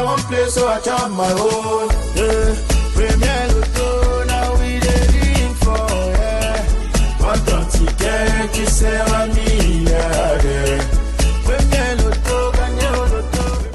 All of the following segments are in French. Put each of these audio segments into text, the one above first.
one place, so I chop my own. Yeah. Premier Lotto, now we dey for, yeah. One ticket qui sert à milliardaire. Premier Lotto, gagné au Lotto.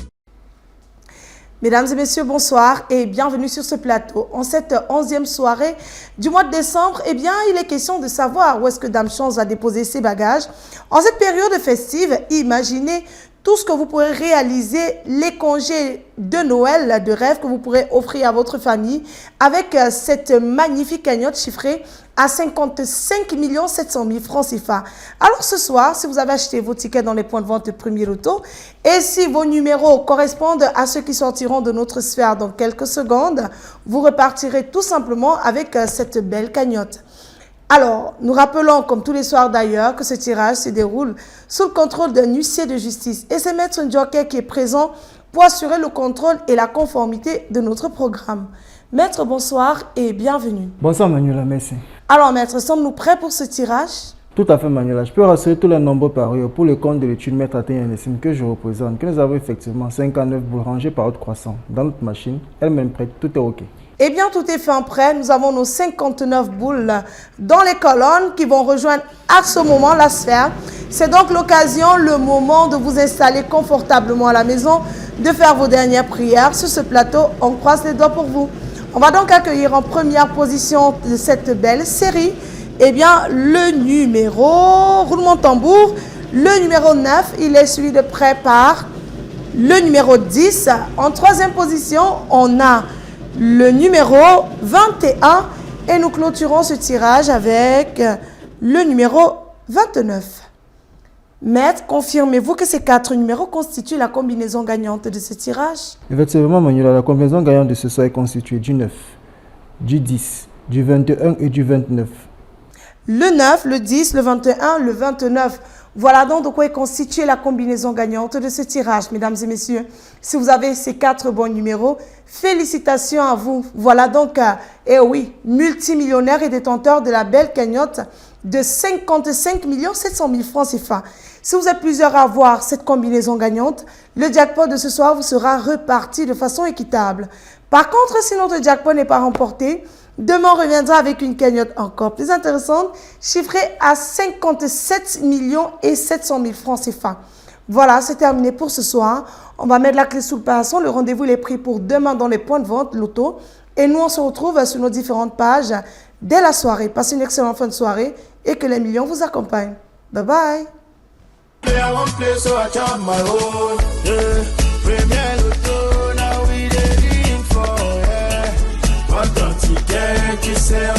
Mesdames et messieurs, bonsoir et bienvenue sur ce plateau. En cette 11e soirée du mois de décembre, eh bien, il est question de savoir où est-ce que Dame Chance va déposer ses bagages. En cette période festive, imaginez tout ce que vous pourrez réaliser, les congés de Noël, de rêve que vous pourrez offrir à votre famille avec cette magnifique cagnotte chiffrée à 55 700 000 francs CFA. Alors ce soir, si vous avez acheté vos tickets dans les points de vente Premier Loto et si vos numéros correspondent à ceux qui sortiront de notre sphère dans quelques secondes, vous repartirez tout simplement avec cette belle cagnotte. Alors, nous rappelons, comme tous les soirs d'ailleurs, que ce tirage se déroule sous le contrôle d'un huissier de justice. Et c'est Maître Ndjoké qui est présent pour assurer le contrôle et la conformité de notre programme. Maître, bonsoir et bienvenue. Bonsoir Manuela, merci. Alors Maître, sommes-nous prêts pour ce tirage? Tout à fait Manuela. Je peux rassurer tous les nombreux parieurs pour le compte de l'étude Maître Athénianessim que je représente, que nous avons effectivement 59 boules rangées par ordre croissant dans notre machine. Elle-même prête, tout est OK. Eh bien, tout est fait en prêt. Nous avons nos 59 boules dans les colonnes qui vont rejoindre à ce moment la sphère. C'est donc l'occasion, le moment de vous installer confortablement à la maison, de faire vos dernières prières. Sur ce plateau, on croise les doigts pour vous. On va donc accueillir en première position de cette belle série, eh bien, le numéro, roulement de tambour, le numéro 9, il est suivi de près par le numéro 10. En troisième position, on a le numéro 21 et nous clôturons ce tirage avec le numéro 29. Maître, confirmez-vous que ces 4 numéros constituent la combinaison gagnante de ce tirage? Effectivement, Manuela, la combinaison gagnante de ce soir est constituée du 9, du 10, du 21 et du 29. Le 9, le 10, le 21, le 29. Voilà donc de quoi est constituée la combinaison gagnante de ce tirage, mesdames et messieurs. Si vous avez ces 4 bons numéros, félicitations à vous. Voilà donc, eh oui, multimillionnaire et détenteur de la belle cagnotte de 55 700 000 francs CFA. Si vous êtes plusieurs à avoir cette combinaison gagnante, le jackpot de ce soir vous sera reparti de façon équitable. Par contre, si notre jackpot n'est pas remporté, demain, on reviendra avec une cagnotte encore plus intéressante, chiffrée à 57 700 000 francs CFA. Voilà, c'est terminé pour ce soir. On va mettre la clé sous le paillasson. Le rendez-vous est pris pour demain dans les points de vente Loto. Et nous, on se retrouve sur nos différentes pages dès la soirée. Passez une excellente fin de soirée et que les millions vous accompagnent. Bye bye. Ticket qui sert